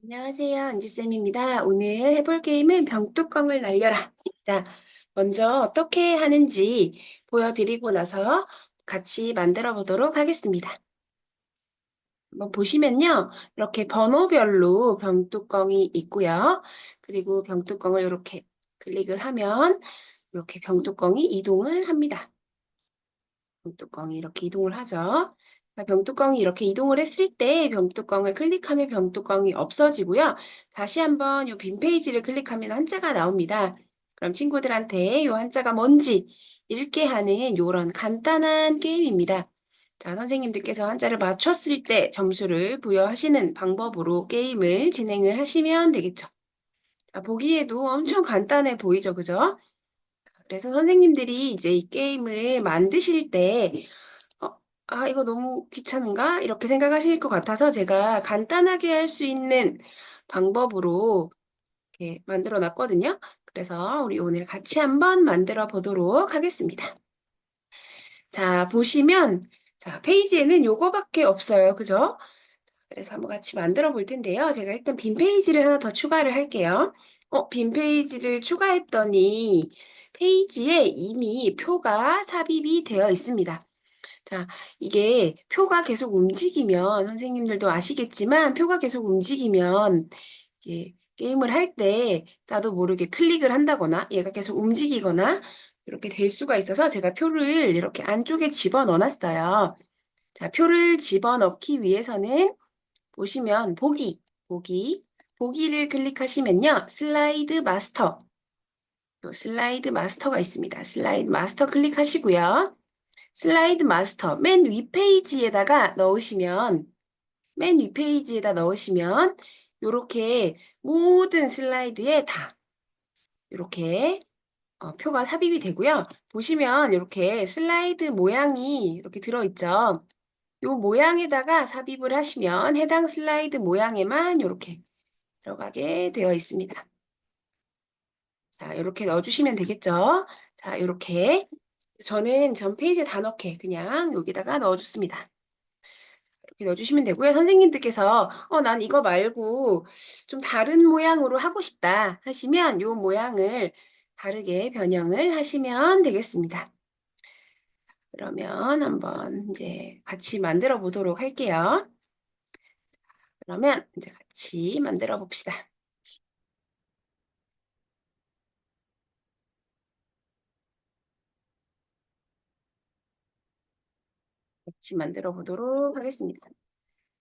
안녕하세요. 은지쌤입니다. 오늘 해볼 게임은 병뚜껑을 날려라 입니다. 먼저 어떻게 하는지 보여드리고 나서 같이 만들어 보도록 하겠습니다. 한번 보시면요. 이렇게 번호별로 병뚜껑이 있고요. 그리고 병뚜껑을 이렇게 클릭을 하면 이렇게 병뚜껑이 이동을 합니다. 병뚜껑이 이렇게 이동을 하죠. 병뚜껑이 이렇게 이동을 했을 때 병뚜껑을 클릭하면 병뚜껑이 없어지고요. 다시 한번 이 빈 페이지를 클릭하면 한자가 나옵니다. 그럼 친구들한테 이 한자가 뭔지 읽게 하는 이런 간단한 게임입니다. 자, 선생님들께서 한자를 맞췄을 때 점수를 부여하시는 방법으로 게임을 진행을 하시면 되겠죠. 자, 보기에도 엄청 간단해 보이죠, 그죠? 그래서 선생님들이 이제 이 게임을 만드실 때 어, 이거 너무 귀찮은가? 이렇게 생각하실 것 같아서 제가 간단하게 할 수 있는 방법으로 이렇게 만들어 놨거든요. 그래서 우리 오늘 같이 한번 만들어 보도록 하겠습니다. 자, 보시면, 자, 페이지에는 요거밖에 없어요. 그죠? 그래서 한번 같이 만들어 볼 텐데요. 제가 일단 빈 페이지를 하나 더 추가를 할게요. 빈 페이지를 추가했더니 페이지에 이미 표가 삽입이 되어 있습니다. 자, 이게 표가 계속 움직이면 선생님들도 아시겠지만 표가 계속 움직이면 이게 게임을 할 때 나도 모르게 클릭을 한다거나 얘가 계속 움직이거나 이렇게 될 수가 있어서 제가 표를 이렇게 안쪽에 집어넣어 놨어요. 자, 표를 집어넣기 위해서는 보시면 보기를 클릭하시면요. 슬라이드 마스터, 요 슬라이드 마스터가 있습니다. 슬라이드 마스터 클릭하시고요. 슬라이드 마스터 맨 윗페이지에다가 넣으시면 맨 윗페이지에다 넣으시면 이렇게 모든 슬라이드에 다 이렇게 표가 삽입이 되고요. 보시면 이렇게 슬라이드 모양이 이렇게 들어있죠. 이 모양에다가 삽입을 하시면 해당 슬라이드 모양에만 이렇게 들어가게 되어 있습니다. 자, 이렇게 넣어주시면 되겠죠. 자, 이렇게 저는 전 페이지에 다 넣게 그냥 여기다가 넣어줬습니다. 이렇게 넣어주시면 되고요. 선생님들께서 난 이거 말고 좀 다른 모양으로 하고 싶다 하시면 이 모양을 다르게 변형을 하시면 되겠습니다. 그러면 한번 이제 같이 만들어 보도록 할게요. 그러면 이제 같이 만들어 봅시다. 같이 만들어 보도록 하겠습니다.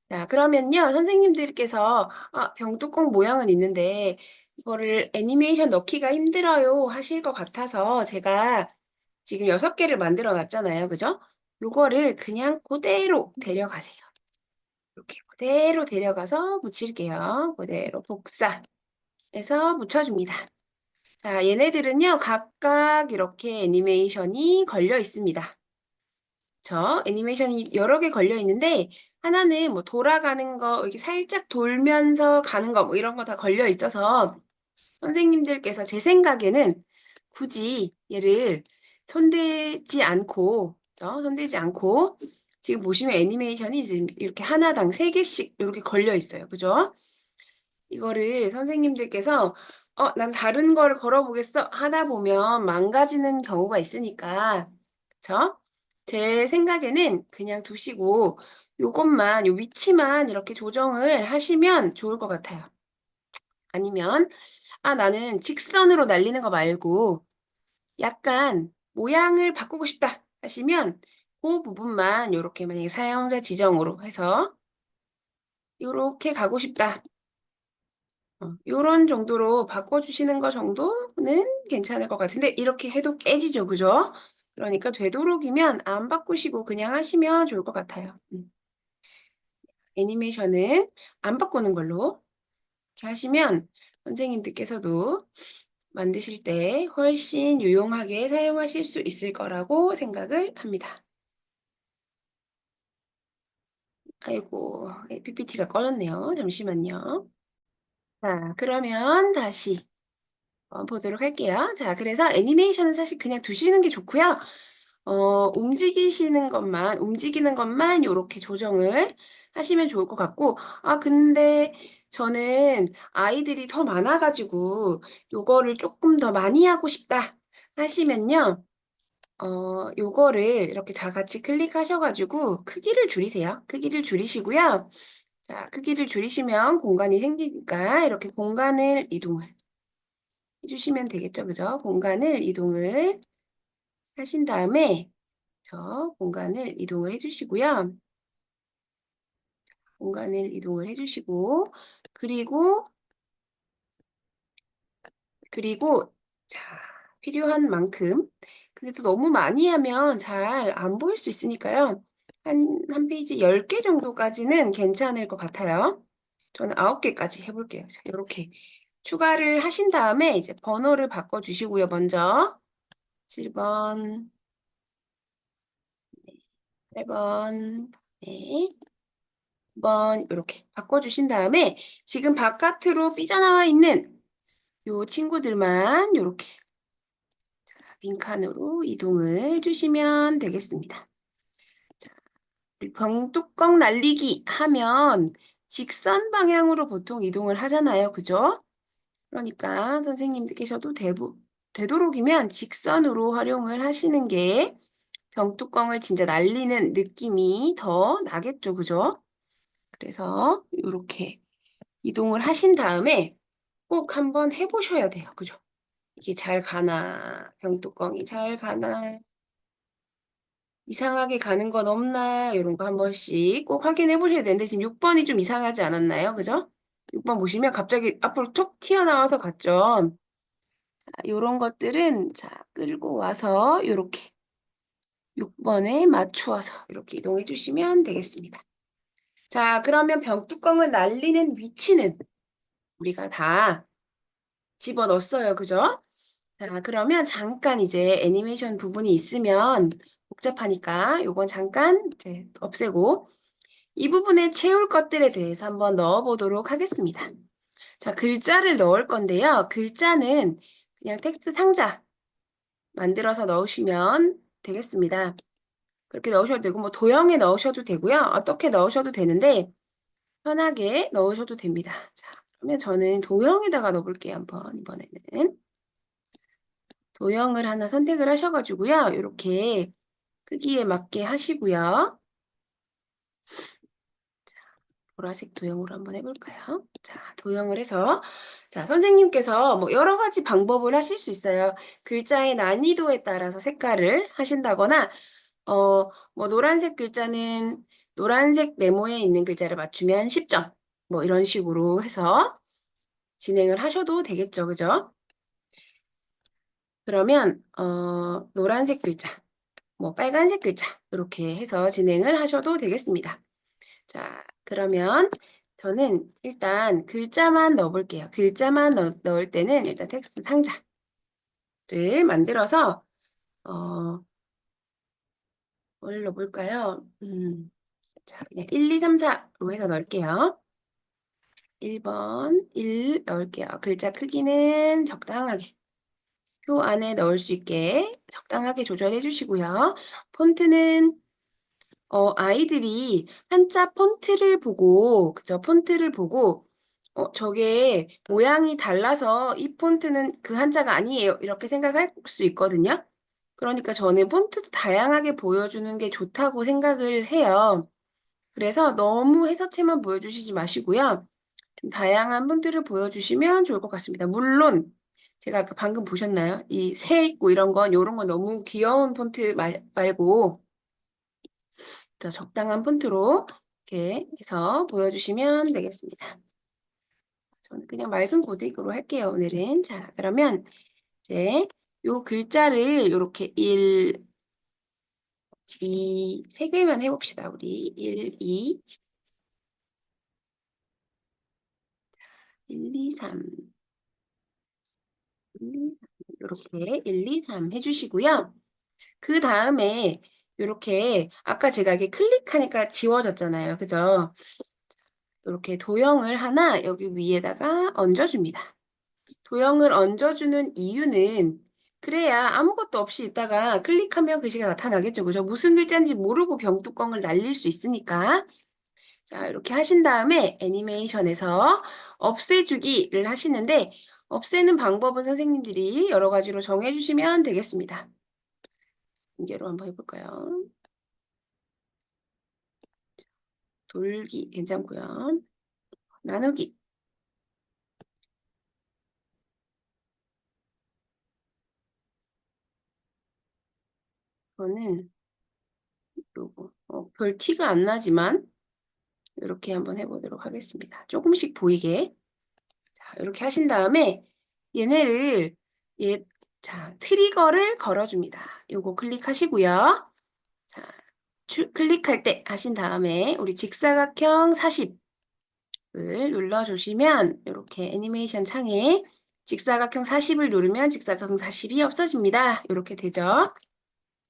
자, 그러면요, 선생님들께서, 병뚜껑 모양은 있는데, 이거를 애니메이션 넣기가 힘들어요 하실 것 같아서, 제가 지금 6개를 만들어 놨잖아요. 그죠? 요거를 그냥 그대로 데려가세요. 이렇게 그대로 데려가서 붙일게요. 그대로 복사해서 붙여줍니다. 자, 얘네들은요, 각각 이렇게 애니메이션이 걸려 있습니다. 저 애니메이션이 여러 개 걸려 있는데 하나는 뭐 돌아가는 거 이렇게 살짝 돌면서 가는 거 뭐 이런 거 다 걸려 있어서 선생님들께서 제 생각에는 굳이 얘를 손대지 않고 손대지 않고 지금 보시면 애니메이션이 지금 이렇게 하나당 3개씩 이렇게 걸려 있어요. 그죠? 이거를 선생님들께서 난 다른 거를 걸어보겠어 하다 보면 망가지는 경우가 있으니까 그쵸? 제 생각에는 그냥 두시고 요것만 요 위치만 이렇게 조정을 하시면 좋을 것 같아요. 아니면 나는 직선으로 날리는 거 말고 약간 모양을 바꾸고 싶다 하시면 그 부분만 이렇게 만약에 사용자 지정으로 해서 이렇게 가고 싶다. 요런 정도로 바꿔주시는 거 정도는 괜찮을 것 같은데 이렇게 해도 깨지죠. 그죠? 그러니까 되도록이면 안 바꾸시고 그냥 하시면 좋을 것 같아요. 애니메이션은 안 바꾸는 걸로 이렇게 하시면 선생님들께서도 만드실 때 훨씬 유용하게 사용하실 수 있을 거라고 생각을 합니다. 아이고, PPT가 꺼졌네요. 잠시만요. 자, 그러면 다시 보도록 할게요. 자, 그래서 애니메이션은 사실 그냥 두시는 게 좋고요. 움직이는 것만 이렇게 조정을 하시면 좋을 것 같고, 근데 저는 아이들이 더 많아가지고 요거를 조금 더 많이 하고 싶다 하시면요. 요거를 이렇게 다 같이 클릭하셔가지고 크기를 줄이세요. 크기를 줄이시고요. 자, 크기를 줄이시면 공간이 생기니까 이렇게 공간을 이동을 해주시면 되겠죠. 그죠? 공간을 이동을 하신 다음에 저 공간을 이동을 해주시고요. 공간을 이동을 해주시고 그리고 자, 필요한 만큼 근데 또 너무 많이 하면 잘 안 보일 수 있으니까요. 한 페이지 10개 정도까지는 괜찮을 것 같아요. 저는 9개까지 해볼게요. 자, 이렇게 추가를 하신 다음에 이제 번호를 바꿔주시고요. 먼저 7번, 8번, 네, 2번 이렇게 바꿔주신 다음에 지금 바깥으로 삐져나와 있는 요 친구들만 이렇게 빈칸으로 이동을 해주시면 되겠습니다. 자, 우리 병뚜껑 날리기 하면 직선 방향으로 보통 이동을 하잖아요. 그죠? 그러니까 선생님들께서도 되도록이면 직선으로 활용을 하시는 게 병뚜껑을 진짜 날리는 느낌이 더 나겠죠. 그죠? 그래서 이렇게 이동을 하신 다음에 꼭 한번 해보셔야 돼요. 그죠? 이게 잘 가나, 병뚜껑이 잘 가나, 이상하게 가는 건 없나, 이런 거 한 번씩 꼭 확인해 보셔야 되는데, 지금 6번이 좀 이상하지 않았나요? 그죠? 6번 보시면 갑자기 앞으로 톡 튀어나와서 갔죠. 이런 것들은, 자, 끌고 와서, 이렇게 6번에 맞추어서 이렇게 이동해 주시면 되겠습니다. 자, 그러면 병뚜껑을 날리는 위치는 우리가 다 집어 넣었어요. 그죠? 자, 그러면 잠깐 이제 애니메이션 부분이 있으면 복잡하니까 요건 잠깐 이제 없애고 이 부분에 채울 것들에 대해서 한번 넣어보도록 하겠습니다. 자, 글자를 넣을 건데요. 글자는 그냥 텍스트 상자 만들어서 넣으시면 되겠습니다. 그렇게 넣으셔도 되고 뭐 도형에 넣으셔도 되고요. 어떻게 넣으셔도 되는데 편하게 넣으셔도 됩니다. 자, 그러면 저는 도형에다가 넣어볼게요. 한번 이번에는. 도형을 하나 선택을 하셔가지고요. 이렇게 크기에 맞게 하시고요. 보라색 도형으로 한번 해볼까요? 자, 도형을 해서 자, 선생님께서 뭐 여러 가지 방법을 하실 수 있어요. 글자의 난이도에 따라서 색깔을 하신다거나 뭐 노란색 글자는 노란색 네모에 있는 글자를 맞추면 10점. 뭐 이런 식으로 해서 진행을 하셔도 되겠죠. 그죠? 그러면 노란색 글자, 뭐 빨간색 글자 이렇게 해서 진행을 하셔도 되겠습니다. 자, 그러면 저는 일단 글자만 넣어볼게요. 글자만 넣을 때는 일단 텍스트 상자를 만들어서 뭘 넣어볼까요? 자, 그냥 1, 2, 3, 4로 해서 넣을게요. 1번 1 넣을게요. 글자 크기는 적당하게 표 안에 넣을 수 있게 적당하게 조절해 주시고요. 폰트는 아이들이 한자 폰트를 보고, 그죠? 폰트를 보고, 저게 모양이 달라서 이 폰트는 그 한자가 아니에요. 이렇게 생각할 수 있거든요. 그러니까 저는 폰트도 다양하게 보여주는 게 좋다고 생각을 해요. 그래서 너무 해서체만 보여주시지 마시고요. 좀 다양한 폰트를 보여주시면 좋을 것 같습니다. 물론, 제가 아까 방금 보셨나요? 이 새 있고 이런 건, 요런 건 너무 귀여운 폰트 말고, 자, 적당한 폰트로 이렇게 해서 보여주시면 되겠습니다. 저는 그냥 맑은 고딕으로 할게요, 오늘은. 자, 그러면 이제 요 글자를 이렇게 1, 2, 3개만 해봅시다. 우리 1, 2, 1, 2, 3, 1, 2, 3 이렇게 1, 2, 3 해주시고요. 그 다음에 이렇게 아까 제가 이게 클릭하니까 지워졌잖아요. 그죠? 이렇게 도형을 하나 여기 위에다가 얹어줍니다. 도형을 얹어주는 이유는 그래야 아무것도 없이 있다가 클릭하면 글씨가 나타나겠죠. 그죠? 무슨 글자인지 모르고 병뚜껑을 날릴 수 있으니까. 자, 이렇게 하신 다음에 애니메이션에서 없애주기를 하시는데 없애는 방법은 선생님들이 여러 가지로 정해주시면 되겠습니다. 공개로 한번 해볼까요? 돌기 괜찮고요. 나누기. 저는 요거 별 티가 안 나지만 이렇게 한번 해보도록 하겠습니다. 조금씩 보이게. 자, 이렇게 하신 다음에 얘네를 얘, 자, 트리거를 걸어줍니다. 요거 클릭하시고요. 자, 클릭할 때 하신 다음에 우리 직사각형 40을 눌러주시면 이렇게 애니메이션 창에 직사각형 40을 누르면 직사각형 40이 없어집니다. 이렇게 되죠.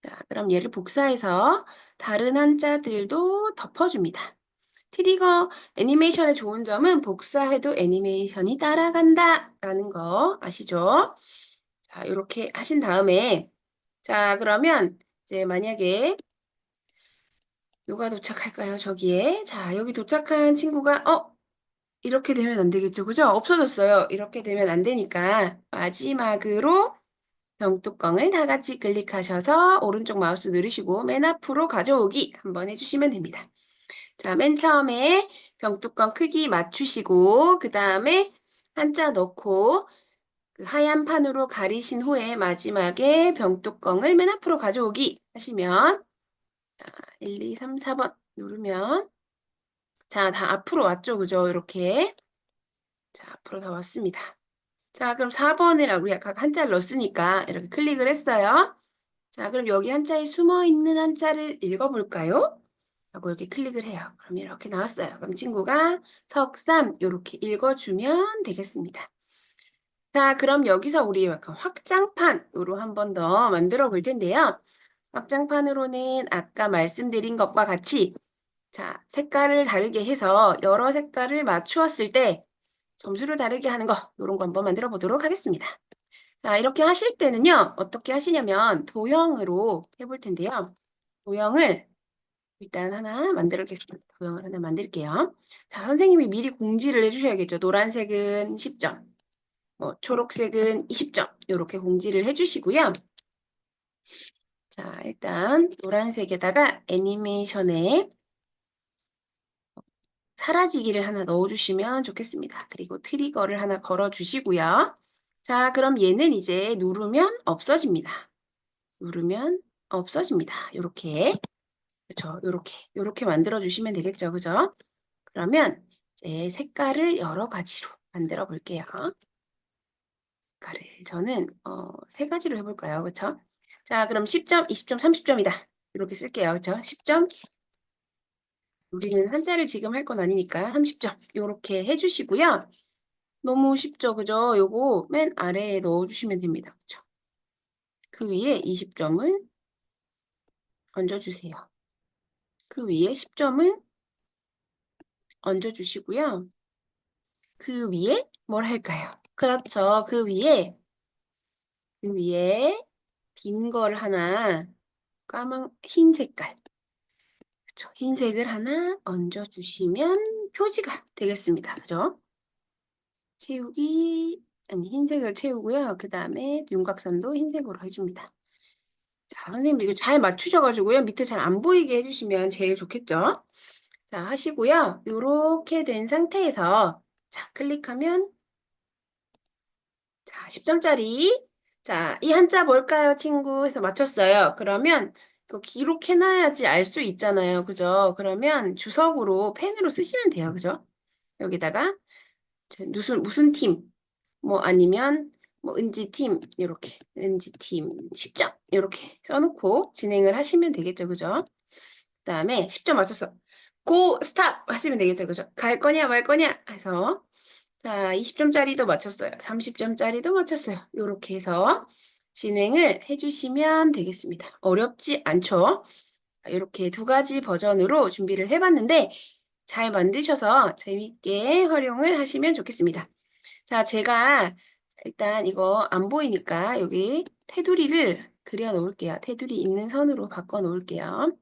자, 그럼 얘를 복사해서 다른 한자들도 덮어줍니다. 트리거 애니메이션의 좋은 점은 복사해도 애니메이션이 따라간다 라는 거 아시죠? 자, 이렇게 하신 다음에 자, 그러면 이제 만약에 누가 도착할까요? 저기에. 자, 여기 도착한 친구가 이렇게 되면 안 되겠죠. 그죠? 없어졌어요. 이렇게 되면 안 되니까 마지막으로 병뚜껑을 다 같이 클릭하셔서 오른쪽 마우스 누르시고 맨 앞으로 가져오기 한번 해주시면 됩니다. 자, 맨 처음에 병뚜껑 크기 맞추시고 그 다음에 한자 넣고 그 하얀 판으로 가리신 후에 마지막에 병뚜껑을 맨 앞으로 가져오기 하시면 1, 2, 3, 4번 누르면 자, 다 앞으로 왔죠. 그죠? 이렇게 자, 앞으로 다 왔습니다. 자, 그럼 4번을 우리 아까 한자를 넣었으니까 이렇게 클릭을 했어요. 자, 그럼 여기 한자에 숨어있는 한자를 읽어볼까요? 하고 이렇게 클릭을 해요. 그럼 이렇게 나왔어요. 그럼 친구가 석삼 이렇게 읽어주면 되겠습니다. 자, 그럼 여기서 우리 약간 확장판으로 한 번 더 만들어 볼 텐데요. 확장판으로는 아까 말씀드린 것과 같이 자, 색깔을 다르게 해서 여러 색깔을 맞추었을 때 점수를 다르게 하는 거 이런 거 한번 만들어 보도록 하겠습니다. 자, 이렇게 하실 때는요. 어떻게 하시냐면 도형으로 해볼 텐데요. 도형을 일단 하나 만들겠습니다. 도형을 하나 만들게요. 자, 선생님이 미리 공지를 해주셔야겠죠. 노란색은 10점, 초록색은 20점 이렇게 공지를 해주시고요. 자, 일단 노란색에다가 애니메이션에 사라지기를 하나 넣어주시면 좋겠습니다. 그리고 트리거를 하나 걸어주시고요. 자, 그럼 얘는 이제 누르면 없어집니다. 누르면 없어집니다. 이렇게 그렇죠. 요렇게 만들어 주시면 되겠죠. 그죠? 그러면 이제 색깔을 여러 가지로 만들어 볼게요. 색깔을 저는 세 가지로 해볼까요? 그렇죠? 자, 그럼 10점, 20점, 30점이다. 이렇게 쓸게요. 그렇죠? 10점. 우리는 한자를 지금 할 건 아니니까 30점. 이렇게 해주시고요. 너무 쉽죠? 그죠? 요거 맨 아래에 넣어주시면 됩니다. 그렇죠? 그 위에 20점을 얹어주세요. 그 위에 10점을 얹어주시고요. 그 위에 뭘 할까요? 그렇죠. 그 위에 빈 걸 하나 흰 색깔. 그쵸. 흰색을 하나 얹어주시면 표지가 되겠습니다. 그죠? 채우기, 아니, 흰색을 채우고요. 그 다음에 윤곽선도 흰색으로 해줍니다. 자, 선생님 이거 잘 맞추셔가지고요. 밑에 잘 안 보이게 해주시면 제일 좋겠죠? 자, 하시고요. 이렇게 된 상태에서 자, 클릭하면 자, 10점짜리. 자, 이 한자 뭘까요, 친구? 해서 맞췄어요. 그러면 이거 기록해놔야지 알 수 있잖아요. 그죠? 그러면 주석으로 펜으로 쓰시면 돼요. 그죠? 여기다가 무슨 팀, 뭐 아니면 뭐 은지팀, 이렇게 은지팀 10점 이렇게 써놓고 진행을 하시면 되겠죠. 그죠? 그다음에 10점 맞췄어. 고 스탑 하시면 되겠죠. 그죠? 갈 거냐 말 거냐 해서 자, 20점짜리도 맞췄어요. 30점짜리도 맞췄어요. 이렇게 해서 진행을 해주시면 되겠습니다. 어렵지 않죠? 이렇게 두 가지 버전으로 준비를 해봤는데 잘 만드셔서 재밌게 활용을 하시면 좋겠습니다. 자, 제가 일단 이거 안 보이니까 여기 테두리를 그려 놓을게요. 테두리 있는 선으로 바꿔 놓을게요.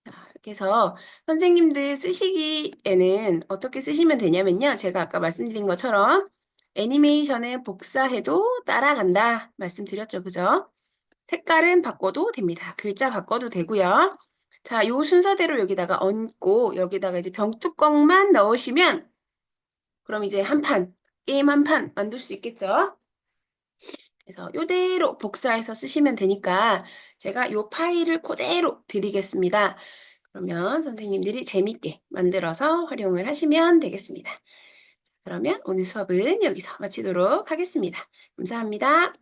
자, 그래서 선생님들 쓰시기에는 어떻게 쓰시면 되냐면요. 제가 아까 말씀드린 것처럼 애니메이션을 복사해도 따라간다 말씀드렸죠. 그죠? 색깔은 바꿔도 됩니다. 글자 바꿔도 되고요. 자, 요 순서대로 여기다가 얹고 여기다가 이제 병뚜껑만 넣으시면 그럼 이제 한 판, 게임 한 판 만들 수 있겠죠? 그래서 요대로 복사해서 쓰시면 되니까 제가 요 파일을 그대로 드리겠습니다. 그러면 선생님들이 재밌게 만들어서 활용을 하시면 되겠습니다. 그러면 오늘 수업은 여기서 마치도록 하겠습니다. 감사합니다.